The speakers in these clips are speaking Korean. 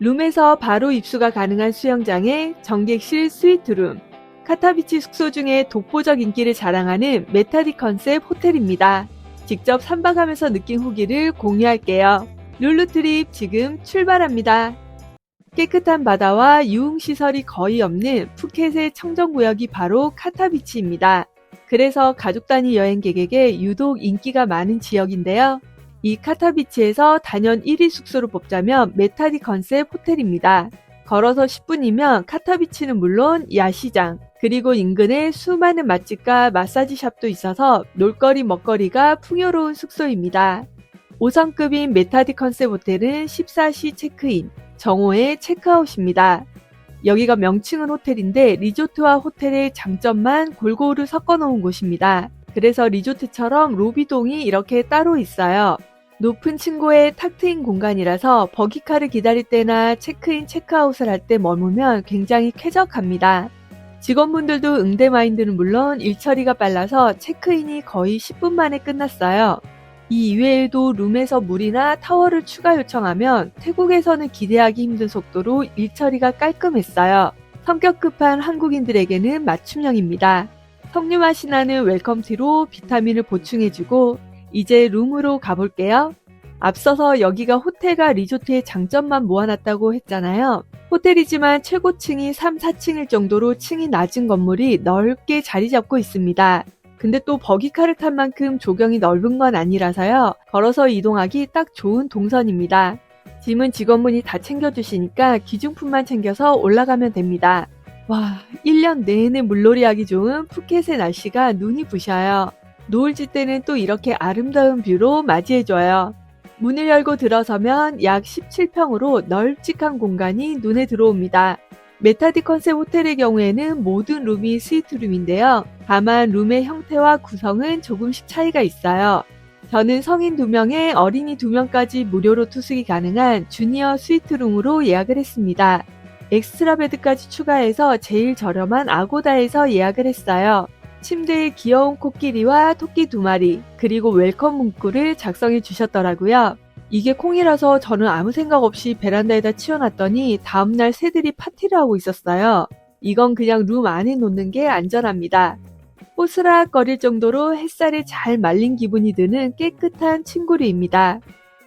룸에서 바로 입수가 가능한 수영장에 정객실 스위트룸. 카타비치 숙소 중에 독보적 인기를 자랑하는 메타디 컨셉 호텔입니다. 직접 3박하면서 느낀 후기를 공유할게요. 룰루트립 지금 출발합니다. 깨끗한 바다와 유흥시설이 거의 없는 푸켓의 청정구역이 바로 카타비치입니다. 그래서 가족 단위 여행객에게 유독 인기가 많은 지역인데요. 이 카타비치에서 단연 1위 숙소로 뽑자면 메타디 컨셉 호텔입니다. 걸어서 10분이면 카타비치는 물론 야시장, 그리고 인근에 수많은 맛집과 마사지 샵도 있어서 놀거리 먹거리가 풍요로운 숙소입니다. 5성급인 메타디 컨셉 호텔은 14시 체크인, 정오에 체크아웃입니다. 여기가 명칭은 호텔인데 리조트와 호텔의 장점만 골고루 섞어놓은 곳입니다. 그래서 리조트처럼 로비동이 이렇게 따로 있어요. 높은 층고의 탁 트인 공간이라서 버기카를 기다릴 때나 체크인, 체크아웃을 할 때 머물면 굉장히 쾌적합니다. 직원분들도 응대마인드는 물론 일처리가 빨라서 체크인이 거의 10분 만에 끝났어요. 이 이외에도 룸에서 물이나 타월을 추가 요청하면 태국에서는 기대하기 힘든 속도로 일처리가 깔끔했어요. 성격 급한 한국인들에게는 맞춤형입니다. 석류 맛이 나는 웰컴티로 비타민을 보충해주고 이제 룸으로 가볼게요. 앞서서 여기가 호텔과 리조트의 장점만 모아놨다고 했잖아요. 호텔이지만 최고층이 3, 4층일 정도로 층이 낮은 건물이 넓게 자리 잡고 있습니다. 근데 또 버기카를 탄 만큼 조경이 넓은 건 아니라서요. 걸어서 이동하기 딱 좋은 동선입니다. 짐은 직원분이 다 챙겨주시니까 기중품만 챙겨서 올라가면 됩니다. 와, 1년 내내 물놀이하기 좋은 푸켓의 날씨가 눈이 부셔요. 노을 질 때는 또 이렇게 아름다운 뷰로 맞이해줘요. 문을 열고 들어서면 약 17평으로 널찍한 공간이 눈에 들어옵니다. 메타디 컨셉 호텔의 경우에는 모든 룸이 스위트룸인데요. 다만 룸의 형태와 구성은 조금씩 차이가 있어요. 저는 성인 2명에 어린이 2명까지 무료로 투숙이 가능한 주니어 스위트룸으로 예약을 했습니다. 엑스트라 베드까지 추가해서 제일 저렴한 아고다에서 예약을 했어요. 침대에 귀여운 코끼리와 토끼 2마리, 그리고 웰컴 문구를 작성해 주셨더라고요. 이게 콩이라서 저는 아무 생각 없이 베란다에다 치워놨더니 다음날 새들이 파티를 하고 있었어요. 이건 그냥 룸 안에 놓는 게 안전합니다. 뽀스락거릴 정도로 햇살에 잘 말린 기분이 드는 깨끗한 침구류입니다.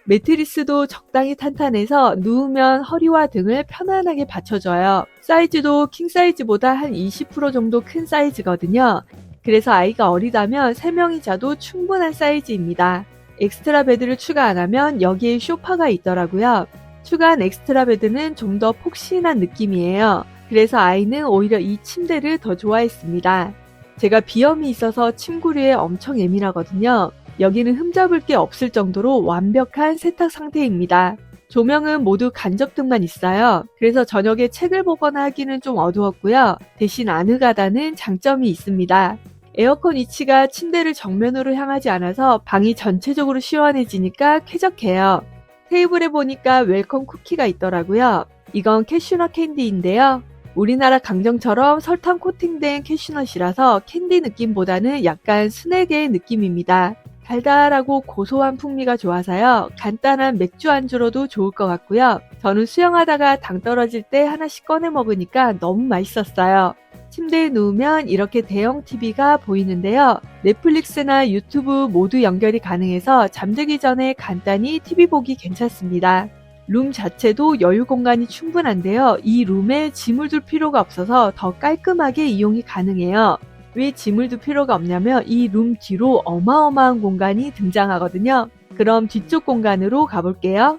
매트리스도 적당히 탄탄해서 누우면 허리와 등을 편안하게 받쳐줘요. 사이즈도 킹사이즈보다 한 20% 정도 큰 사이즈거든요. 그래서 아이가 어리다면 3명이 자도 충분한 사이즈입니다. 엑스트라 베드를 추가 안 하면 여기에 소파가 있더라고요. 추가한 엑스트라 베드는 좀 더 폭신한 느낌이에요. 그래서 아이는 오히려 이 침대를 더 좋아했습니다. 제가 비염이 있어서 침구류에 엄청 예민하거든요. 여기는 흠잡을 게 없을 정도로 완벽한 세탁 상태입니다. 조명은 모두 간접등만 있어요. 그래서 저녁에 책을 보거나 하기는 좀 어두웠고요. 대신 아늑하다는 장점이 있습니다. 에어컨 위치가 침대를 정면으로 향하지 않아서 방이 전체적으로 시원해지니까 쾌적해요. 테이블에 보니까 웰컴 쿠키가 있더라고요. 이건 캐슈넛 캔디인데요. 우리나라 강정처럼 설탕 코팅된 캐슈넛이라서 캔디 느낌보다는 약간 스낵의 느낌입니다. 달달하고 고소한 풍미가 좋아서요. 간단한 맥주 안주로도 좋을 것 같고요. 저는 수영하다가 당 떨어질 때 하나씩 꺼내 먹으니까 너무 맛있었어요. 침대에 누우면 이렇게 대형 TV가 보이는데요. 넷플릭스나 유튜브 모두 연결이 가능해서 잠들기 전에 간단히 TV 보기 괜찮습니다. 룸 자체도 여유 공간이 충분한데요. 이 룸에 짐을 둘 필요가 없어서 더 깔끔하게 이용이 가능해요. 왜 짐을 둘 필요가 없냐면 이 룸 뒤로 어마어마한 공간이 등장하거든요. 그럼 뒤쪽 공간으로 가볼게요.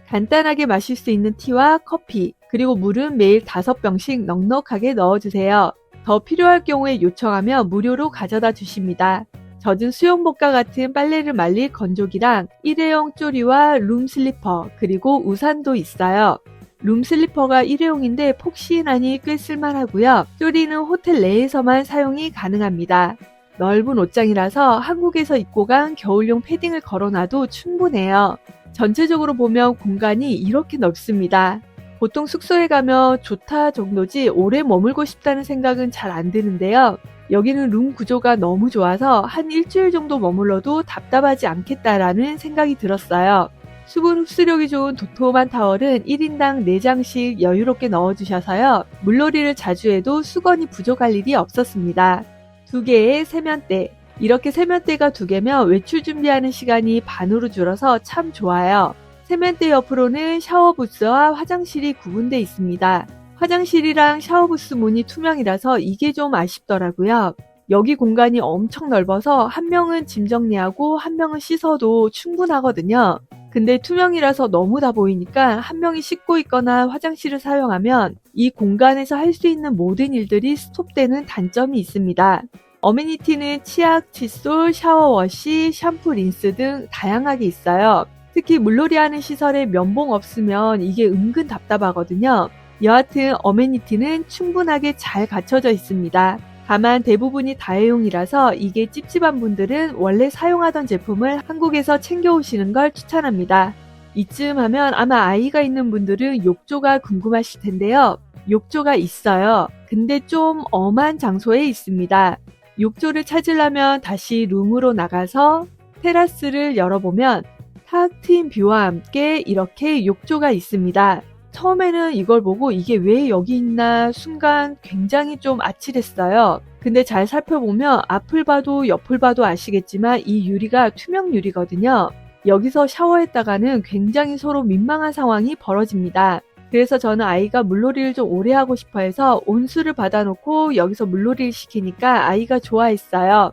간단하게 마실 수 있는 티와 커피, 그리고 물은 매일 5병씩 넉넉하게 넣어주세요. 더 필요할 경우에 요청하면 무료로 가져다 주십니다. 젖은 수영복과 같은 빨래를 말릴 건조기랑 일회용 쪼리와 룸 슬리퍼, 그리고 우산도 있어요. 룸 슬리퍼가 일회용인데 폭신하니 꽤 쓸만하고요. 쪼리는 호텔 내에서만 사용이 가능합니다. 넓은 옷장이라서 한국에서 입고 간 겨울용 패딩을 걸어놔도 충분해요. 전체적으로 보면 공간이 이렇게 넓습니다. 보통 숙소에 가면 좋다 정도지 오래 머물고 싶다는 생각은 잘 안 드는데요. 여기는 룸 구조가 너무 좋아서 한 일주일 정도 머물러도 답답하지 않겠다라는 생각이 들었어요. 수분 흡수력이 좋은 도톰한 타월은 1인당 4장씩 여유롭게 넣어주셔서요. 물놀이를 자주 해도 수건이 부족할 일이 없었습니다. 2개의 세면대. 이렇게 세면대가 2개면 외출 준비하는 시간이 반으로 줄어서 참 좋아요. 세면대 옆으로는 샤워부스와 화장실이 구분되어 있습니다. 화장실이랑 샤워부스 문이 투명이라서 이게 좀 아쉽더라고요. 여기 공간이 엄청 넓어서 한 명은 짐 정리하고 한 명은 씻어도 충분하거든요. 근데 투명이라서 너무 다 보이니까 한 명이 씻고 있거나 화장실을 사용하면 이 공간에서 할 수 있는 모든 일들이 스톱되는 단점이 있습니다. 어메니티는 치약, 칫솔, 샤워워시, 샴푸, 린스 등 다양하게 있어요. 특히 물놀이 하는 시설에 면봉 없으면 이게 은근 답답하거든요. 여하튼 어메니티는 충분하게 잘 갖춰져 있습니다. 다만 대부분이 다회용이라서 이게 찝찝한 분들은 원래 사용하던 제품을 한국에서 챙겨오시는 걸 추천합니다. 이쯤 하면 아마 아이가 있는 분들은 욕조가 궁금하실 텐데요. 욕조가 있어요. 근데 좀 엄한 장소에 있습니다. 욕조를 찾으려면 다시 룸으로 나가서 테라스를 열어보면 탁 트인 뷰와 함께 이렇게 욕조가 있습니다. 처음에는 이걸 보고 이게 왜 여기 있나 순간 굉장히 좀 아찔했어요. 근데 잘 살펴보면 앞을 봐도 옆을 봐도 아시겠지만 이 유리가 투명 유리거든요. 여기서 샤워했다가는 굉장히 서로 민망한 상황이 벌어집니다. 그래서 저는 아이가 물놀이를 좀 오래 하고 싶어 해서 온수를 받아놓고 여기서 물놀이를 시키니까 아이가 좋아했어요.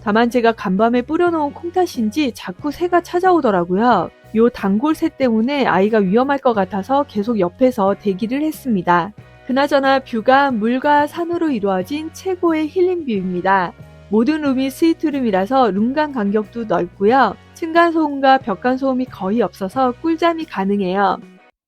다만 제가 간밤에 뿌려놓은 콩팥인지 자꾸 새가 찾아오더라고요. 요 단골새 때문에 아이가 위험할 것 같아서 계속 옆에서 대기를 했습니다. 그나저나 뷰가 물과 산으로 이루어진 최고의 힐링 뷰입니다. 모든 룸이 스위트룸이라서 룸 간 간격도 넓고요. 층간소음과 벽간소음이 거의 없어서 꿀잠이 가능해요.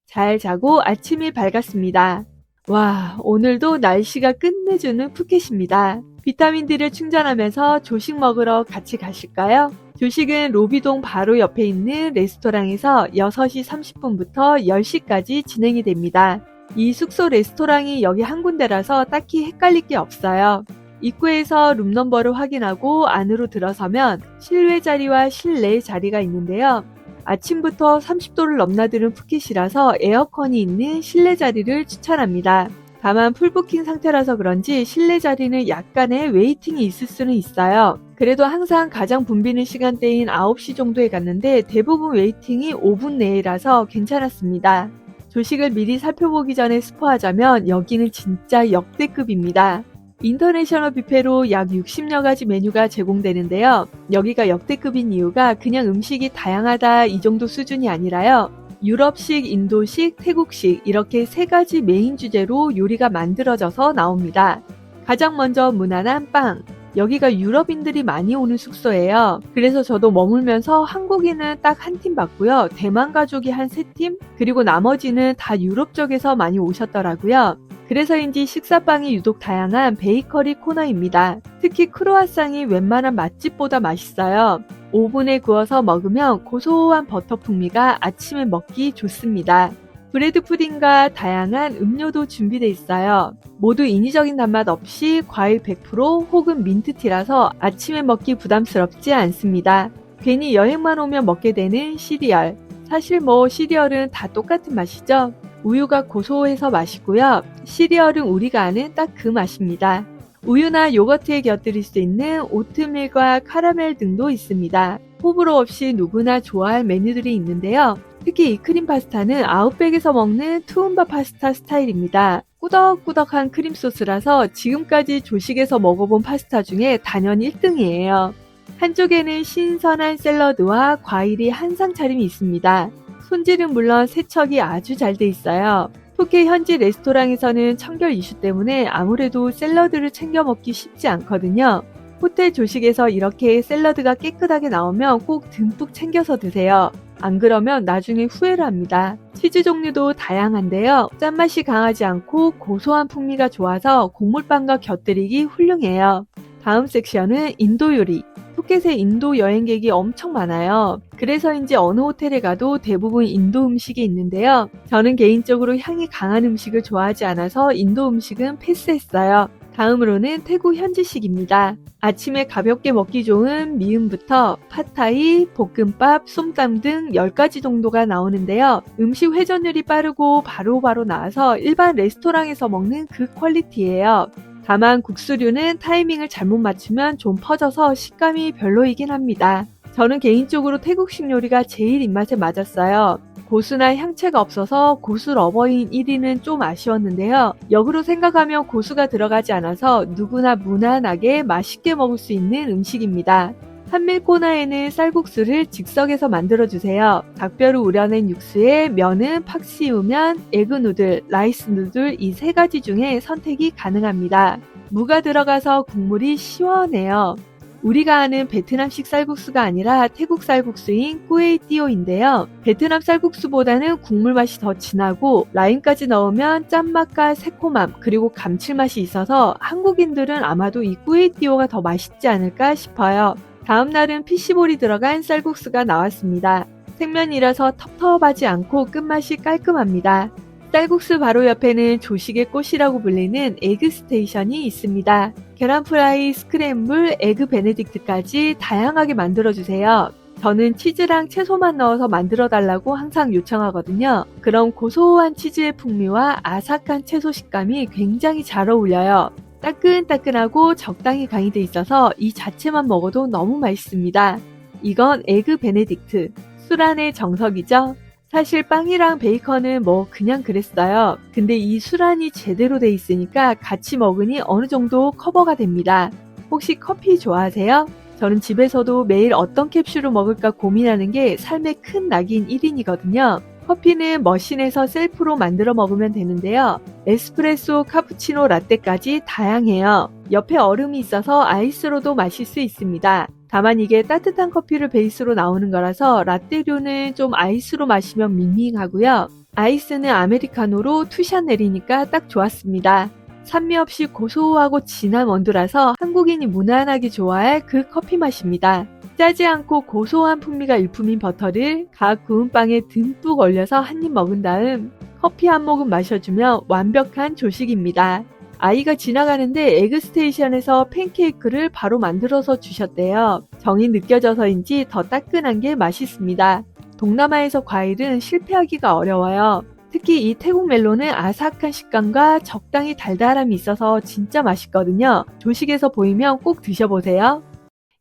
잘 자고 아침이 밝았습니다. 와, 오늘도 날씨가 끝내주는 푸켓입니다. 비타민D를 충전하면서 조식 먹으러 같이 가실까요? 조식은 로비동 바로 옆에 있는 레스토랑에서 6시 30분부터 10시까지 진행이 됩니다. 이 숙소 레스토랑이 여기 한 군데라서 딱히 헷갈릴 게 없어요. 입구에서 룸 넘버를 확인하고 안으로 들어서면 실외 자리와 실내 자리가 있는데요. 아침부터 30도를 넘나드는 푸켓이라서 에어컨이 있는 실내 자리를 추천합니다. 다만 풀부킹 상태라서 그런지 실내 자리는 약간의 웨이팅이 있을 수는 있어요. 그래도 항상 가장 붐비는 시간대인 9시 정도에 갔는데 대부분 웨이팅이 5분 내라서 괜찮았습니다. 조식을 미리 살펴보기 전에 스포하자면 여기는 진짜 역대급입니다. 인터내셔널 뷔페로 약 60여 가지 메뉴가 제공되는데요. 여기가 역대급인 이유가 그냥 음식이 다양하다 이 정도 수준이 아니라요. 유럽식, 인도식, 태국식 이렇게 3가지 메인 주제로 요리가 만들어져서 나옵니다. 가장 먼저 무난한 빵. 여기가 유럽인들이 많이 오는 숙소예요. 그래서 저도 머물면서 한국인은 딱 한 팀 봤고요. 대만 가족이 한 3팀? 그리고 나머지는 다 유럽 쪽에서 많이 오셨더라고요. 그래서인지 식사빵이 유독 다양한 베이커리 코너입니다. 특히 크로아상이 웬만한 맛집보다 맛있어요. 오븐에 구워서 먹으면 고소한 버터 풍미가 아침에 먹기 좋습니다. 브레드 푸딩과 다양한 음료도 준비되어 있어요. 모두 인위적인 단맛 없이 과일 100% 혹은 민트티라서 아침에 먹기 부담스럽지 않습니다. 괜히 여행만 오면 먹게 되는 시리얼. 사실 시리얼은 다 똑같은 맛이죠. 우유가 고소해서 맛있고요. 시리얼은 우리가 아는 딱 그 맛입니다. 우유나 요거트에 곁들일 수 있는 오트밀과 카라멜 등도 있습니다. 호불호 없이 누구나 좋아할 메뉴들이 있는데요. 특히 이 크림 파스타는 아웃백에서 먹는 투움바 파스타 스타일입니다. 꾸덕꾸덕한 크림 소스라서 지금까지 조식에서 먹어본 파스타 중에 단연 1등이에요. 한쪽에는 신선한 샐러드와 과일이 한 상 차림이 있습니다. 손질은 물론 세척이 아주 잘 돼 있어요. 푸켓 현지 레스토랑에서는 청결 이슈 때문에 아무래도 샐러드를 챙겨 먹기 쉽지 않거든요. 호텔 조식에서 이렇게 샐러드가 깨끗하게 나오면 꼭 듬뿍 챙겨서 드세요. 안 그러면 나중에 후회를 합니다. 치즈 종류도 다양한데요. 짠맛이 강하지 않고 고소한 풍미가 좋아서 곡물빵과 곁들이기 훌륭해요. 다음 섹션은 인도 요리. 푸켓에 인도 여행객이 엄청 많아요. 그래서인지 어느 호텔에 가도 대부분 인도 음식이 있는데요. 저는 개인적으로 향이 강한 음식을 좋아하지 않아서 인도 음식은 패스했어요. 다음으로는 태국 현지식입니다. 아침에 가볍게 먹기 좋은 미음부터 팟타이, 볶음밥, 쏨땀 등 10가지 정도가 나오는데요. 음식 회전율이 빠르고 바로바로 나와서 일반 레스토랑에서 먹는 그 퀄리티예요. 다만 국수류는 타이밍을 잘못 맞추면 좀 퍼져서 식감이 별로이긴 합니다. 저는 개인적으로 태국식 요리가 제일 입맛에 맞았어요. 고수나 향채가 없어서 고수 러버인 1위는 좀 아쉬웠는데요. 역으로 생각하면 고수가 들어가지 않아서 누구나 무난하게 맛있게 먹을 수 있는 음식입니다. 한밀 코너에는 쌀국수를 즉석에서 만들어주세요. 닭뼈를 우려낸 육수에 면은 팍시우면, 에그누들, 라이스누들 이 3가지 중에 선택이 가능합니다. 무가 들어가서 국물이 시원해요. 우리가 아는 베트남식 쌀국수가 아니라 태국 쌀국수인 꾸에이띠오인데요. 베트남 쌀국수보다는 국물 맛이 더 진하고 라임까지 넣으면 짠맛과 새콤함 그리고 감칠맛이 있어서 한국인들은 아마도 이 꾸에이띠오가 더 맛있지 않을까 싶어요. 다음 날은 피시볼이 들어간 쌀국수가 나왔습니다. 생면이라서 텁텁하지 않고 끝맛이 깔끔합니다. 쌀국수 바로 옆에는 조식의 꽃이라고 불리는 에그 스테이션이 있습니다. 계란 프라이, 스크램블, 에그 베네딕트까지 다양하게 만들어주세요. 저는 치즈랑 채소만 넣어서 만들어달라고 항상 요청하거든요. 그럼 고소한 치즈의 풍미와 아삭한 채소 식감이 굉장히 잘 어울려요. 따끈따끈하고 적당히 강의돼 있어서 이 자체만 먹어도 너무 맛있습니다. 이건 에그 베네딕트, 수란의 정석이죠. 사실 빵이랑 베이컨은 뭐 그냥 그랬어요. 근데 이 수란이 제대로 돼 있으니까 같이 먹으니 어느 정도 커버가 됩니다. 혹시 커피 좋아하세요? 저는 집에서도 매일 어떤 캡슐을 먹을까 고민하는 게 삶의 큰 낙인 1인이거든요. 커피는 머신에서 셀프로 만들어 먹으면 되는데요. 에스프레소, 카푸치노, 라떼까지 다양해요. 옆에 얼음이 있어서 아이스로도 마실 수 있습니다. 다만 이게 따뜻한 커피를 베이스로 나오는 거라서 라떼류는 좀 아이스로 마시면 밍밍하고요. 아이스는 아메리카노로 투샷 내리니까 딱 좋았습니다. 산미 없이 고소하고 진한 원두라서 한국인이 무난하게 좋아할 그 커피 맛입니다. 짜지 않고 고소한 풍미가 일품인 버터를 각 구운 빵에 듬뿍 올려서 한 입 먹은 다음 커피 한 모금 마셔주면 완벽한 조식입니다. 아이가 지나가는데 에그스테이션에서 팬케이크를 바로 만들어서 주셨대요. 정이 느껴져서인지 더 따끈한 게 맛있습니다. 동남아에서 과일은 실패하기가 어려워요. 특히 이 태국 멜론은 아삭한 식감과 적당히 달달함이 있어서 진짜 맛있거든요. 조식에서 보이면 꼭 드셔보세요.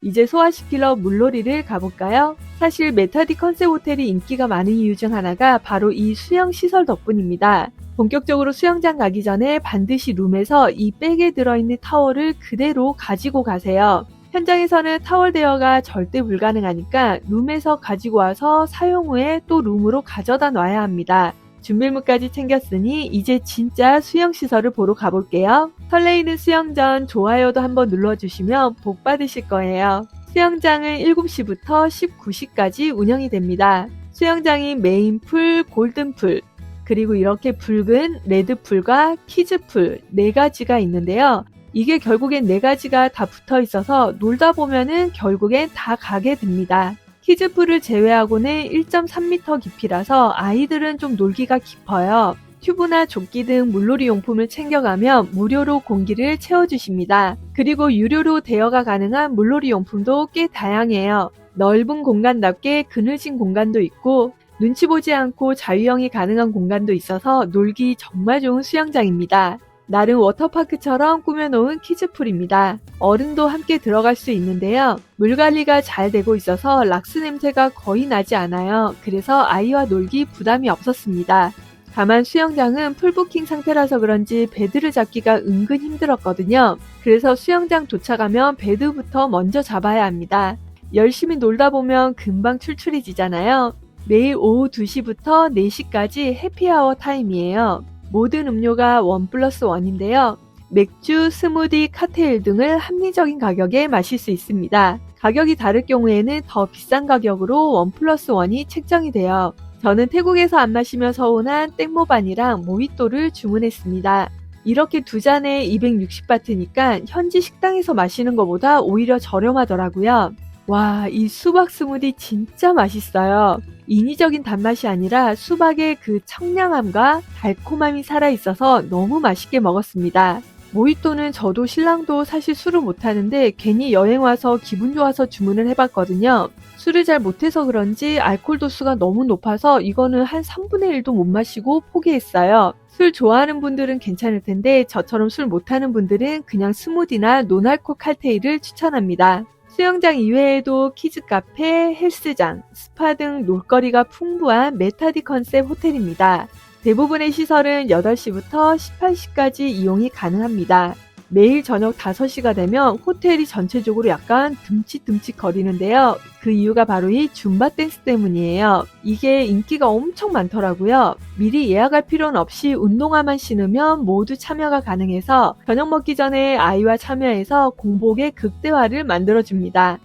이제 소화시키러 물놀이를 가볼까요? 사실 메타디 컨셉 호텔이 인기가 많은 이유 중 하나가 바로 이 수영시설 덕분입니다. 본격적으로 수영장 가기 전에 반드시 룸에서 이 백에 들어있는 타월을 그대로 가지고 가세요. 현장에서는 타월 대여가 절대 불가능하니까 룸에서 가지고 와서 사용 후에 또 룸으로 가져다 놔야 합니다. 준비물까지 챙겼으니 이제 진짜 수영시설을 보러 가볼게요. 설레이는 수영 전 좋아요도 한번 눌러주시면 복 받으실 거예요. 수영장은 7시부터 19시까지 운영이 됩니다. 수영장인 메인풀, 골든풀, 그리고 이렇게 붉은 레드풀과 키즈풀 4가지가 있는데요. 이게 결국엔 4가지가 다 붙어 있어서 놀다 보면은 결국엔 다 가게 됩니다. 키즈풀을 제외하고는 1.3m 깊이라서 아이들은 좀 놀기가 깊어요. 튜브나 조끼 등 물놀이 용품을 챙겨가면 무료로 공기를 채워주십니다. 그리고 유료로 대여가 가능한 물놀이 용품도 꽤 다양해요. 넓은 공간답게 그늘진 공간도 있고 눈치 보지 않고 자유형이 가능한 공간도 있어서 놀기 정말 좋은 수영장입니다. 나름 워터파크처럼 꾸며놓은 키즈풀입니다. 어른도 함께 들어갈 수 있는데요. 물관리가 잘 되고 있어서 락스 냄새가 거의 나지 않아요. 그래서 아이와 놀기 부담이 없었습니다. 다만 수영장은 풀부킹 상태라서 그런지 베드를 잡기가 은근 힘들었거든요. 그래서 수영장 도착하면 베드부터 먼저 잡아야 합니다. 열심히 놀다 보면 금방 출출해지잖아요. 매일 오후 2시부터 4시까지 해피아워 타임이에요. 모든 음료가 1+1인데요. 맥주, 스무디, 칵테일 등을 합리적인 가격에 마실 수 있습니다. 가격이 다를 경우에는 더 비싼 가격으로 1+1이 책정이 돼요. 저는 태국에서 안 마시며 서운한 땡모반이랑 모히또를 주문했습니다. 이렇게 2잔에 260바트니까 현지 식당에서 마시는 것보다 오히려 저렴하더라고요. 와, 이 수박 스무디 진짜 맛있어요. 인위적인 단맛이 아니라 수박의 그 청량함과 달콤함이 살아있어서 너무 맛있게 먹었습니다. 모히또는 저도 신랑도 사실 술을 못하는데 괜히 여행 와서 기분 좋아서 주문을 해봤거든요. 술을 잘 못해서 그런지 알코올 도수가 너무 높아서 이거는 한 3분의 1도 못 마시고 포기했어요. 술 좋아하는 분들은 괜찮을 텐데 저처럼 술 못하는 분들은 그냥 스무디나 노알코올 칵테일을 추천합니다. 수영장 이외에도 키즈카페, 헬스장, 스파 등 놀거리가 풍부한 메타디 컨셉 호텔입니다. 대부분의 시설은 8시부터 18시까지 이용이 가능합니다. 매일 저녁 5시가 되면 호텔이 전체적으로 약간 듬칫듬칫 거리는데요. 그 이유가 바로 이 줌바 댄스 때문이에요. 이게 인기가 엄청 많더라고요. 미리 예약할 필요는 없이 운동화만 신으면 모두 참여가 가능해서 저녁 먹기 전에 아이와 참여해서 공복의 극대화를 만들어줍니다.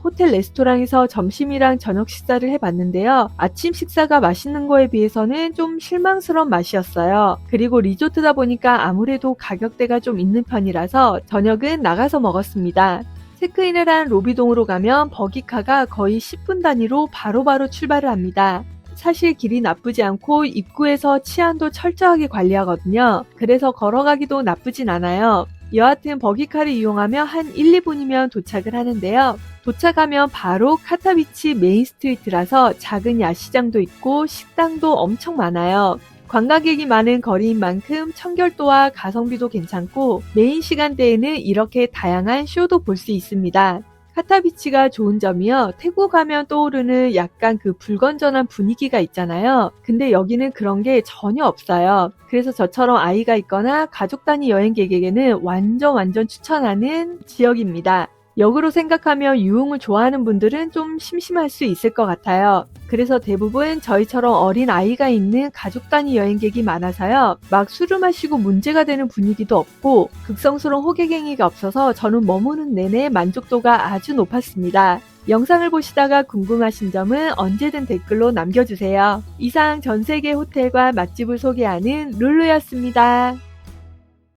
호텔 레스토랑에서 점심이랑 저녁 식사를 해봤는데요. 아침 식사가 맛있는 거에 비해서는 좀 실망스러운 맛이었어요. 그리고 리조트다 보니까 아무래도 가격대가 좀 있는 편이라서 저녁은 나가서 먹었습니다. 체크인을 한 로비동으로 가면 버기카가 거의 10분 단위로 바로바로 출발을 합니다. 사실 길이 나쁘지 않고 입구에서 치안도 철저하게 관리하거든요. 그래서 걸어가기도 나쁘진 않아요. 여하튼 버기카를 이용하면 한 1, 2분이면 도착을 하는데요. 도착하면 바로 카타비치 메인 스트리트라서 작은 야시장도 있고 식당도 엄청 많아요. 관광객이 많은 거리인 만큼 청결도와 가성비도 괜찮고 메인 시간대에는 이렇게 다양한 쇼도 볼 수 있습니다. 카타비치가 좋은 점이요. 태국 하면 떠오르는 약간 그 불건전한 분위기가 있잖아요. 근데 여기는 그런 게 전혀 없어요. 그래서 저처럼 아이가 있거나 가족 단위 여행객에게는 완전 추천하는 지역입니다. 역으로 생각하면 유흥을 좋아하는 분들은 좀 심심할 수 있을 것 같아요. 그래서 대부분 저희처럼 어린 아이가 있는 가족 단위 여행객이 많아서요. 막 술을 마시고 문제가 되는 분위기도 없고 극성스러운 호객행위가 없어서 저는 머무는 내내 만족도가 아주 높았습니다. 영상을 보시다가 궁금하신 점은 언제든 댓글로 남겨주세요. 이상 전 세계 호텔과 맛집을 소개하는 룰루였습니다.